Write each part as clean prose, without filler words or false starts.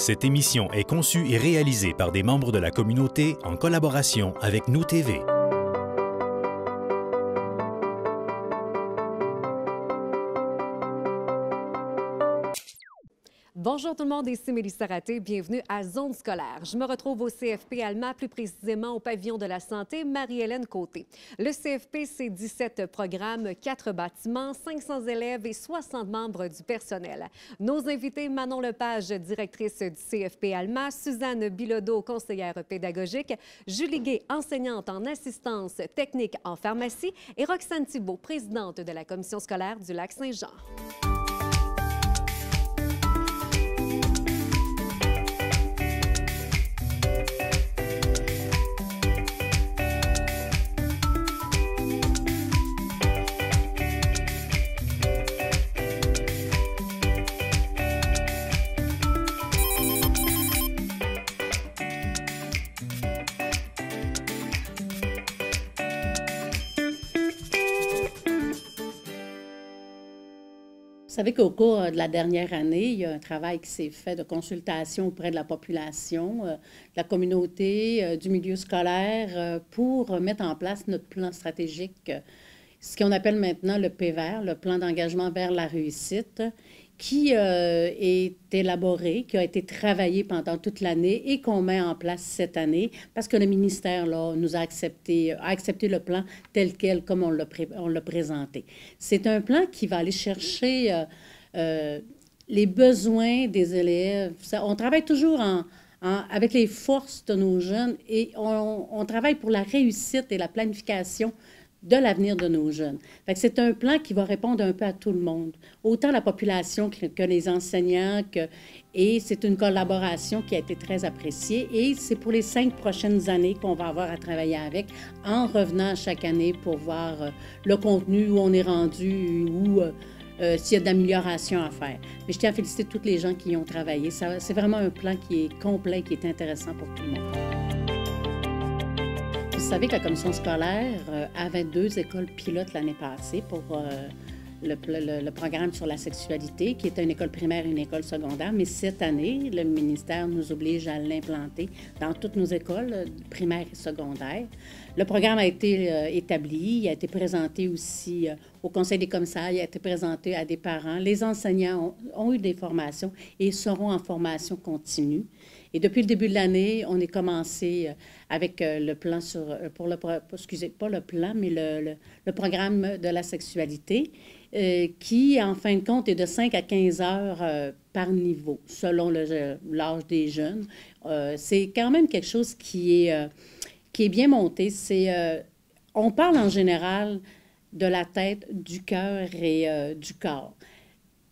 Cette émission est conçue et réalisée par des membres de la communauté en collaboration avec Nous TV. Bonjour tout le monde, ici Mélissa Raté. Bienvenue à Zone scolaire. Je me retrouve au CFP Alma, plus précisément au pavillon de la santé Marie-Hélène Côté. Le CFP, c'est 17 programmes, 4 bâtiments, 500 élèves et 60 membres du personnel. Nos invités, Manon Lepage, directrice du CFP Alma, Suzanne Bilodeau, conseillère pédagogique, Julie Gay, enseignante en assistance technique en pharmacie et Roxane Thibault, présidente de la commission scolaire du Lac-Saint-Jean. Vous savez qu'au cours de la dernière année, il y a un travail qui s'est fait de consultation auprès de la population, de la communauté, du milieu scolaire, pour mettre en place notre plan stratégique, ce qu'on appelle maintenant le PVER, le plan d'engagement vers la réussite, qui est élaboré, qui a été travaillé pendant toute l'année et qu'on met en place cette année parce que le ministère là, nous a accepté le plan tel quel, comme on l'a présenté. C'est un plan qui va aller chercher les besoins des élèves. On travaille toujours avec les forces de nos jeunes et on travaille pour la réussite et la planification de l'avenir de nos jeunes. C'est un plan qui va répondre un peu à tout le monde, autant la population que les enseignants, et c'est une collaboration qui a été très appréciée et c'est pour les 5 prochaines années qu'on va avoir à travailler avec, en revenant chaque année pour voir le contenu, où on est rendu, ou s'il y a d'améliorations à faire. Mais je tiens à féliciter tous les gens qui y ont travaillé. C'est vraiment un plan qui est complet, qui est intéressant pour tout le monde. Vous savez que la commission scolaire avait 2 écoles pilotes l'année passée pour le programme sur la sexualité, qui était une école primaire et une école secondaire. Mais cette année, le ministère nous oblige à l'implanter dans toutes nos écoles primaires et secondaires. Le programme a été établi, il a été présenté aussi au conseil des commissaires, il a été présenté à des parents. Les enseignants ont eu des formations et seront en formation continue. Et depuis le début de l'année, on est commencé avec le plan pas le plan, mais le programme de la sexualité, qui, en fin de compte, est de 5 à 15 heures par niveau, selon l'âge des jeunes. C'est quand même quelque chose qui est bien monté. On parle en général de la tête, du cœur et du corps,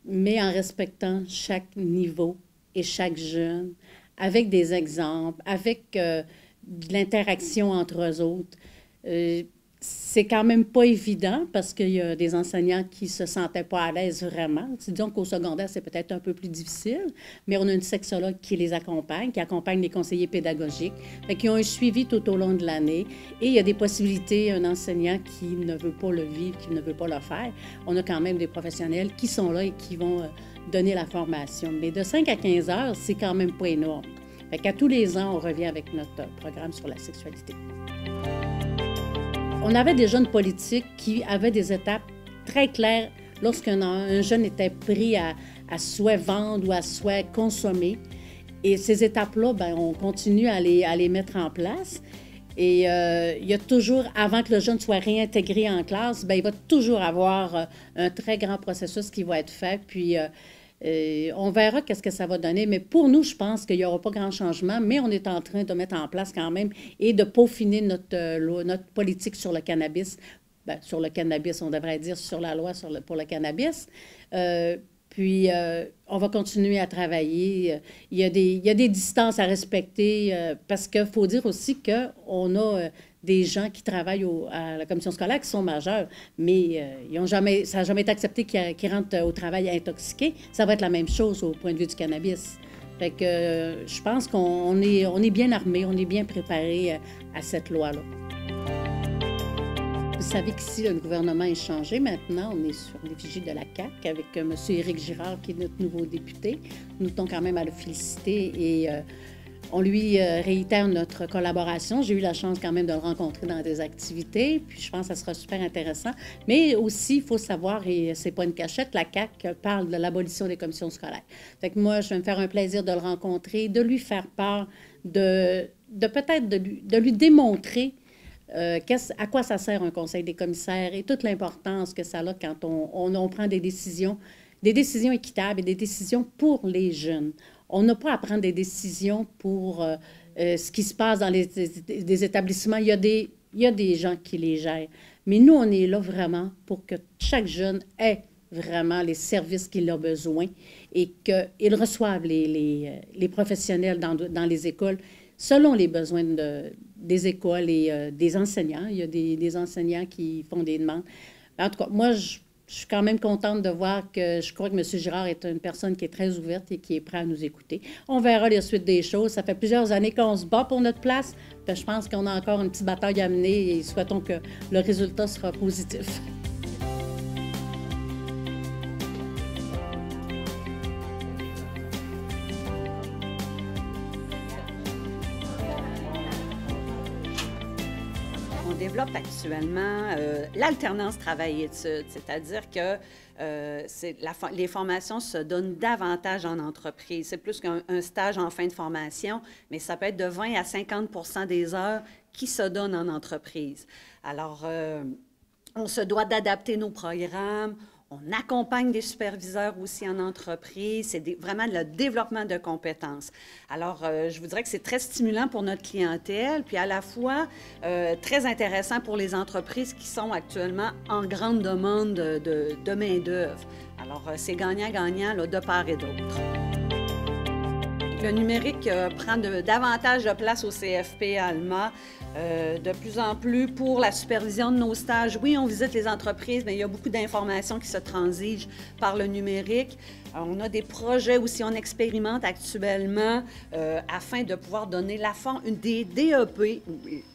mais en respectant chaque niveau et chaque jeune, avec des exemples, avec de l'interaction entre eux autres. C'est quand même pas évident parce qu'il y a des enseignants qui ne se sentaient pas à l'aise vraiment. Disons qu'au secondaire, c'est peut-être un peu plus difficile, mais on a une sexologue qui les accompagne, qui accompagne les conseillers pédagogiques, qui ont un suivi tout au long de l'année. Et il y a des possibilités, un enseignant qui ne veut pas le vivre, qui ne veut pas le faire. On a quand même des professionnels qui sont là et qui vont donner la formation. Mais de 5 à 15 heures, c'est quand même pas énorme. À tous les ans, on revient avec notre programme sur la sexualité. On avait des jeunes politiques qui avaient des étapes très claires lorsqu'un jeune était pris à souhait vendre ou à souhait consommer. Et ces étapes-là, on continue à les mettre en place. Et il y a toujours, avant que le jeune soit réintégré en classe, il va toujours avoir un très grand processus qui va être fait. Puis on verra qu'est-ce que ça va donner. Mais pour nous, je pense qu'il n'y aura pas grand changement, mais on est en train de mettre en place quand même et de peaufiner notre politique sur le cannabis. Sur le cannabis, on devrait dire sur la loi pour le cannabis. Puis, on va continuer à travailler. Il y a des distances à respecter parce qu'il faut dire aussi qu'on a des gens qui travaillent à la commission scolaire qui sont majeurs, mais ça n'a jamais été accepté qu'ils rentrent au travail intoxiqués. Ça va être la même chose au point de vue du cannabis. Fait que je pense qu'on est bien armés, on est bien préparés à cette loi-là. Vous savez qu'ici, le gouvernement est changé. Maintenant, on est sur l'effigie de la CAQ avec M. Éric Girard, qui est notre nouveau député. Nous tenons quand même à le féliciter et on lui réitère notre collaboration. J'ai eu la chance quand même de le rencontrer dans des activités, puis je pense que ça sera super intéressant. Mais aussi, il faut savoir, et c'est pas une cachette, la CAQ parle de l'abolition des commissions scolaires. Fait que moi, je vais me faire un plaisir de le rencontrer, de lui faire part, peut-être de lui démontrer à quoi ça sert un conseil des commissaires et toute l'importance que ça a quand on prend des décisions équitables et des décisions pour les jeunes. On n'a pas à prendre des décisions pour ce qui se passe dans des établissements. Il y a des gens qui les gèrent. Mais nous, on est là vraiment pour que chaque jeune ait vraiment les services qu'il a besoin et qu'ils reçoivent les professionnels dans les écoles selon les besoins des écoles et des enseignants. Il y a des enseignants qui font des demandes. En tout cas, moi, je suis quand même contente de voir que je crois que M. Girard est une personne qui est très ouverte et qui est prêt à nous écouter. On verra la suite des choses. Ça fait plusieurs années qu'on se bat pour notre place. Puis je pense qu'on a encore une petite bataille à mener et souhaitons que le résultat sera positif. On développe actuellement l'alternance travail-études, c'est-à-dire que les formations se donnent davantage en entreprise. C'est plus qu'un stage en fin de formation, mais ça peut être de 20 à 50 des heures qui se donnent en entreprise. Alors, on se doit d'adapter nos programmes. On accompagne des superviseurs aussi en entreprise. C'est vraiment le développement de compétences. Alors, je vous dirais que c'est très stimulant pour notre clientèle, puis à la fois très intéressant pour les entreprises qui sont actuellement en grande demande de main-d'œuvre. Alors, c'est gagnant-gagnant de part et d'autre. Le numérique prend davantage de place au CFP Alma. De plus en plus pour la supervision de nos stages. Oui, on visite les entreprises, mais il y a beaucoup d'informations qui se transigent par le numérique. On a des projets aussi, on expérimente actuellement afin de pouvoir donner des DEP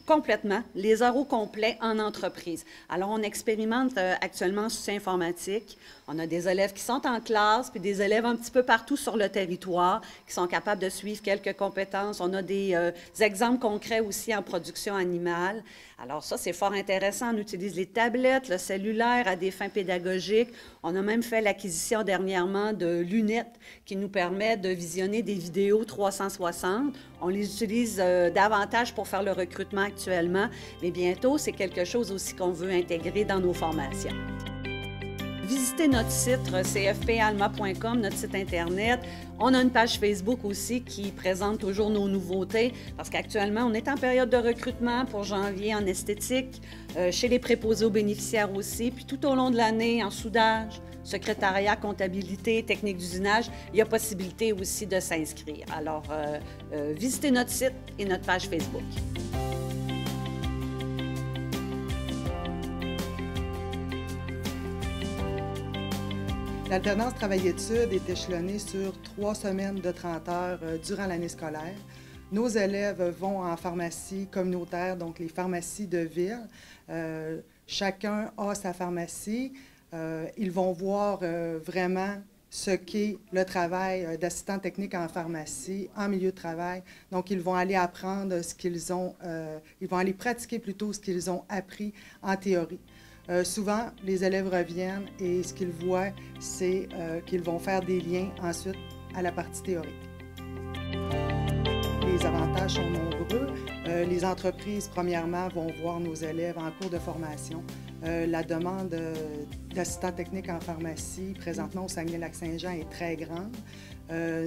complètement, les heures au complet en entreprise. Alors, on expérimente actuellement sur informatique. On a des élèves qui sont en classe, puis des élèves un petit peu partout sur le territoire qui sont capables de suivre quelques compétences. On a des exemples concrets aussi en production animale. Alors ça, c'est fort intéressant. On utilise les tablettes, le cellulaire à des fins pédagogiques. On a même fait l'acquisition dernièrement de lunettes qui nous permettent de visionner des vidéos 360. On les utilise davantage pour faire le recrutement actuellement, mais bientôt, c'est quelque chose aussi qu'on veut intégrer dans nos formations. Visitez notre site cfpalma.com, notre site Internet. On a une page Facebook aussi qui présente toujours nos nouveautés parce qu'actuellement, on est en période de recrutement pour janvier en esthétique, chez les préposés aux bénéficiaires aussi. Puis tout au long de l'année, en soudage, secrétariat, comptabilité, technique d'usinage, il y a possibilité aussi de s'inscrire. Alors, visitez notre site et notre page Facebook. L'alternance travail-études est échelonnée sur 3 semaines de 30 heures durant l'année scolaire. Nos élèves vont en pharmacie communautaire, donc les pharmacies de ville. Chacun a sa pharmacie. Ils vont voir vraiment ce qu'est le travail d'assistant technique en pharmacie, en milieu de travail. Donc, ils vont aller apprendre ce qu'ils ont, ils vont aller pratiquer plutôt ce qu'ils ont appris en théorie. Souvent, les élèves reviennent et ce qu'ils voient, c'est qu'ils vont faire des liens ensuite à la partie théorique. Les avantages sont nombreux. Les entreprises, premièrement, vont voir nos élèves en cours de formation. La demande d'assistants techniques en pharmacie, présentement au Saguenay-Lac-Saint-Jean, est très grande.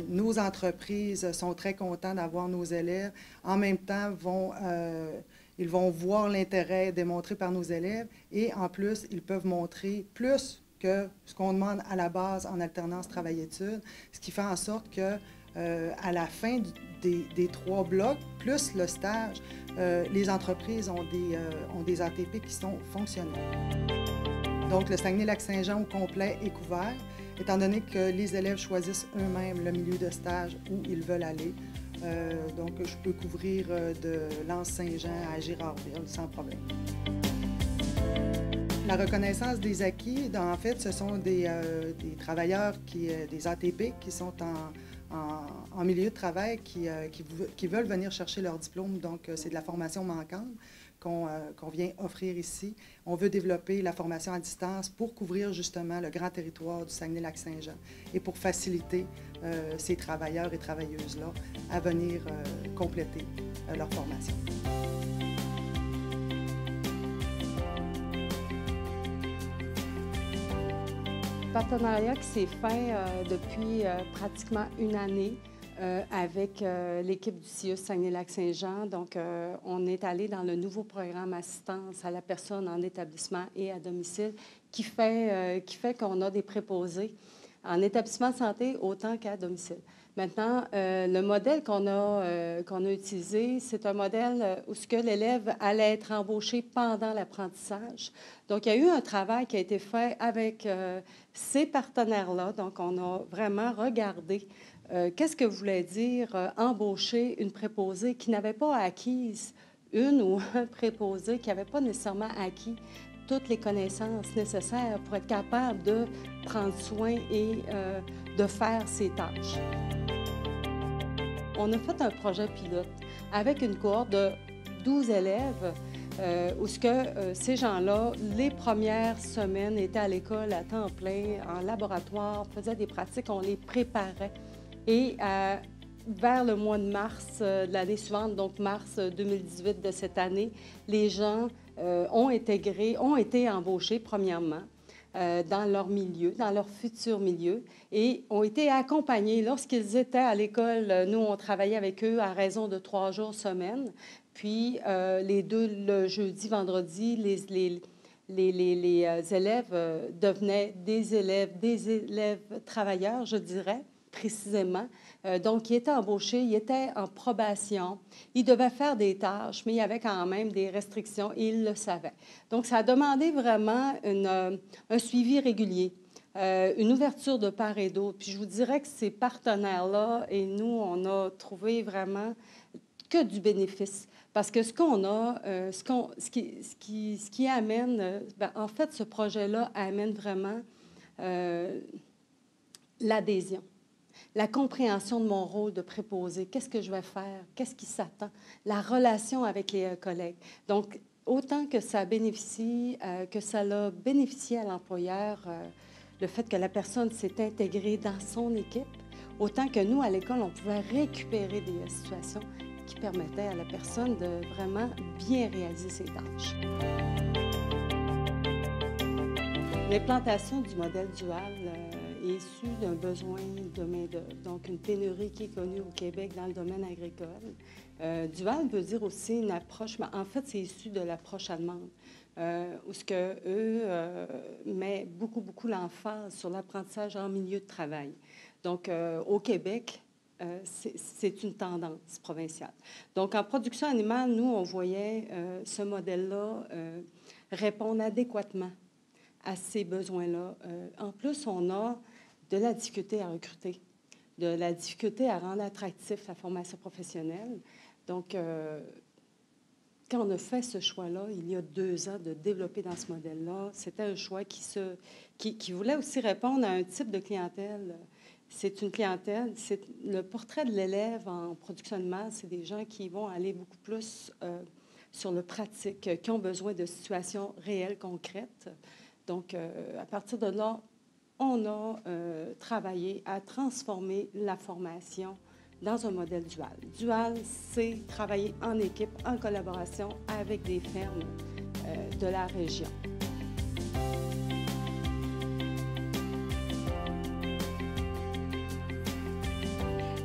Nos entreprises sont très contents d'avoir nos élèves. En même temps, ils vont voir l'intérêt démontré par nos élèves et en plus, ils peuvent montrer plus que ce qu'on demande à la base en alternance travail-études, ce qui fait en sorte que à la fin des 3 blocs, plus le stage, les entreprises ont des ATP qui sont fonctionnels. Donc, le Saguenay-Lac-Saint-Jean au complet est couvert, étant donné que les élèves choisissent eux-mêmes le milieu de stage où ils veulent aller. Donc, je peux couvrir de l'Anse-Saint-Jean à Girardville sans problème. La reconnaissance des acquis, en fait, ce sont des travailleurs, des ATP qui sont en milieu de travail qui veulent venir chercher leur diplôme. Donc, c'est de la formation manquante qu'on vient offrir ici. On veut développer la formation à distance pour couvrir justement le grand territoire du Saguenay-Lac-Saint-Jean et pour faciliter ces travailleurs et travailleuses-là à venir compléter leur formation. Partenariat qui s'est fait depuis pratiquement une année avec l'équipe du CIUS Saguenay-Lac-Saint-Jean. Donc, on est allé dans le nouveau programme assistance à la personne en établissement et à domicile qui fait qu'on a des préposés en établissement de santé autant qu'à domicile. Maintenant, le modèle qu'on a utilisé, c'est un modèle où l'élève allait être embauché pendant l'apprentissage. Donc, il y a eu un travail qui a été fait avec ces partenaires-là. Donc, on a vraiment regardé qu'est-ce que voulait dire embaucher une préposée qui n'avait pas acquise, une ou un préposé qui n'avait pas nécessairement acquis toutes les connaissances nécessaires pour être capable de prendre soin et de faire ses tâches. On a fait un projet pilote avec une cohorte de 12 élèves où ces gens-là, les premières semaines, étaient à l'école à temps plein, en laboratoire, faisaient des pratiques, on les préparait. Et vers le mois de mars de l'année suivante, donc mars 2018 de cette année, les gens ont été embauchés premièrement dans leur milieu, dans leur futur milieu, et ont été accompagnés. Lorsqu'ils étaient à l'école, nous, on travaillait avec eux à raison de 3 jours semaine. Puis, le jeudi, vendredi, les élèves devenaient des élèves travailleurs, je dirais, précisément. Donc, ils étaient embauchés, ils étaient en probation, ils devaient faire des tâches, mais il y avait quand même des restrictions et ils le savaient. Donc, ça a demandé vraiment un suivi régulier, une ouverture de part et d'autre. Puis, je vous dirais que ces partenaires-là et nous, on a trouvé vraiment que du bénéfice. Parce que ce qu'on a, ce qui amène, en fait, ce projet-là amène vraiment l'adhésion. La compréhension de mon rôle de préposé, qu'est-ce que je vais faire, qu'est-ce qui s'attend, la relation avec les collègues. Donc, autant que ça bénéficie, que ça l'a bénéficié à l'employeur, le fait que la personne s'est intégrée dans son équipe, autant que nous, à l'école, on pouvait récupérer des situations qui permettaient à la personne de vraiment bien réaliser ses tâches. L'implantation du modèle dual est issue d'un besoin de main-d'œuvre, donc une pénurie qui est connue au Québec dans le domaine agricole. Dual veut dire aussi une approche, mais en fait, c'est issu de l'approche allemande, où eux mettent beaucoup l'emphase sur l'apprentissage en milieu de travail. Donc, au Québec, c'est une tendance provinciale. Donc, en production animale, nous, on voyait ce modèle-là répondre adéquatement à ces besoins-là. En plus, on a de la difficulté à recruter, de la difficulté à rendre attractif la formation professionnelle. Donc, quand on a fait ce choix-là, il y a 2 ans, de développer dans ce modèle-là, c'était un choix qui voulait aussi répondre à un type de clientèle. C'est une clientèle, c'est le portrait de l'élève en production animale, c'est des gens qui vont aller beaucoup plus sur le pratique, qui ont besoin de situations réelles, concrètes. Donc, à partir de là, on a travaillé à transformer la formation dans un modèle dual. Dual, c'est travailler en équipe, en collaboration avec des fermes de la région.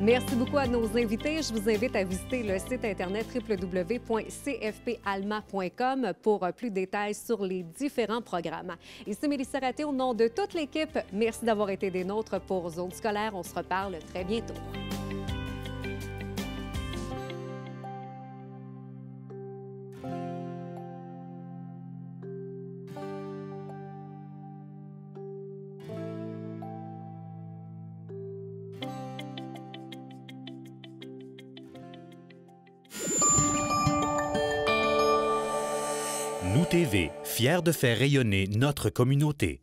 Merci beaucoup à nos invités. Je vous invite à visiter le site Internet www.cfpalma.com pour plus de détails sur les différents programmes. Ici Mélissa Raté, au nom de toute l'équipe, merci d'avoir été des nôtres pour Zone scolaire. On se reparle très bientôt. Nous TV, fiers de faire rayonner notre communauté.